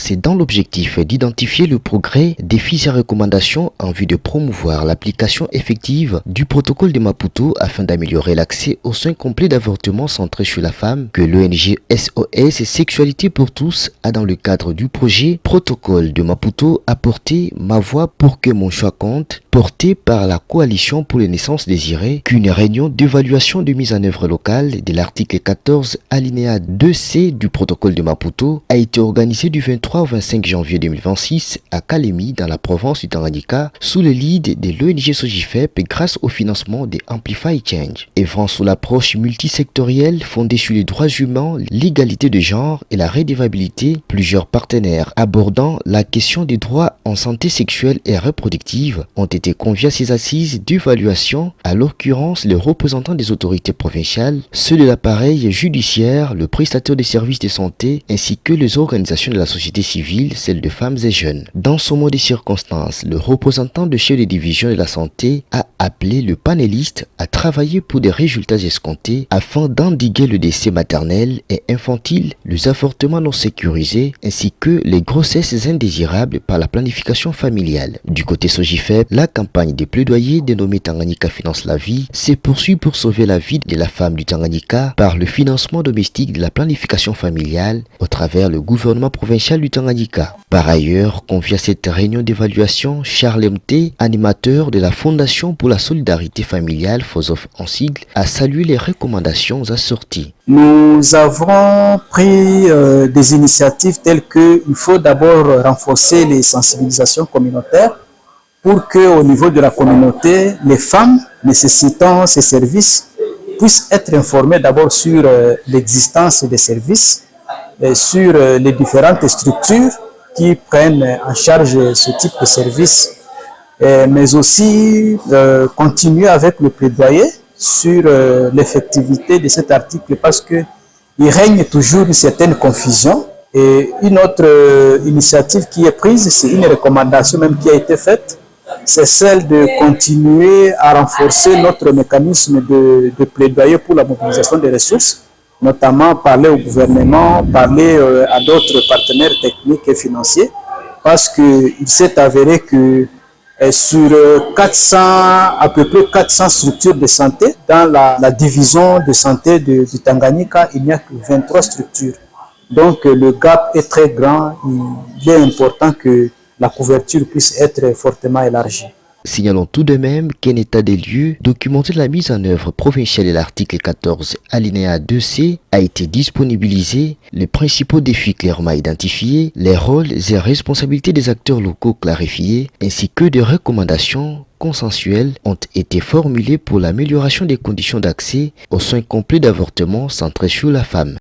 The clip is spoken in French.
c'est dans l'objectif d'identifier le progrès, défis et recommandations en vue de promouvoir l'application effective du protocole de Maputo afin d'améliorer l'accès aux soins complets d'avortement centrés sur la femme que l'ONG SOS et Sexualité pour tous a dans le cadre du projet Protocole de Maputo apporté ma voix pour que mon choix compte, porté par la coalition pour les naissances désirées, qu'une réunion d'évaluation de mise en œuvre locale de l'article 14 alinéa 2C du protocole de Maputo a été organisée du 23 au 25 janvier 2026 à Kalemi dans la province du Tanganyika sous le lead de l'ONG Sogifep grâce au financement de Amplify Change. Œuvrant sous l'approche multisectorielle fondée sur les droits humains, l'égalité de genre et la redevabilité, plusieurs partenaires abordant la question des droits en santé sexuelle et reproductive ont été conviés à ces assises d'évaluation, à l'occurrence les représentants des autorités provinciales, ceux de l'appareil judiciaire, le prestataire des services de santé ainsi que les organisations de la société civile, celles de femmes et jeunes. Dans ce mot de circonstances, le représentant de chef de division de la santé a appelé le panéliste à travailler pour des résultats escomptés afin d'endiguer le décès maternel et infantile, les avortements non sécurisés ainsi que les grossesses indésirables par la planification familiale. Du côté Sogifep, la campagne des plaidoyers dénommée Tanganyika Finance la Vie se poursuit pour sauver la vie de la femme du Tanganyika par le financement domestique de la planification familiale au travers le gouvernement provincial du Tanganyika. Par ailleurs, convié à cette réunion d'évaluation, Charles MT, animateur de la Fondation pour la solidarité familiale, FOSOF en sigle, a salué les recommandations assorties. Nous avons pris des initiatives telles qu'il faut d'abord renforcer les sensibilisations communautaires pour qu'au niveau de la communauté, les femmes nécessitant ces services puissent être informées d'abord sur l'existence des services, sur les différentes structures qui prennent en charge ce type de service, mais aussi continuer avec le plaidoyer sur l'effectivité de cet article parce qu'il règne toujours une certaine confusion. Et une autre initiative qui est prise, c'est une recommandation même qui a été faite, c'est celle de continuer à renforcer notre mécanisme de plaidoyer pour la mobilisation des ressources, notamment parler au gouvernement, parler à d'autres partenaires techniques et financiers, parce qu'il s'est avéré que sur 400, à peu près 400 structures de santé, dans la division de santé du Tanganyika, il n'y a que 23 structures. Donc le gap est très grand, il est important que la couverture puisse être fortement élargie. Signalons tout de même qu'un état des lieux documenté de la mise en œuvre provinciale de l'article 14 alinéa 2C a été disponibilisé, les principaux défis clairement identifiés, les rôles et responsabilités des acteurs locaux clarifiés, ainsi que des recommandations consensuelles ont été formulées pour l'amélioration des conditions d'accès aux soins complets d'avortement centrés sur la femme.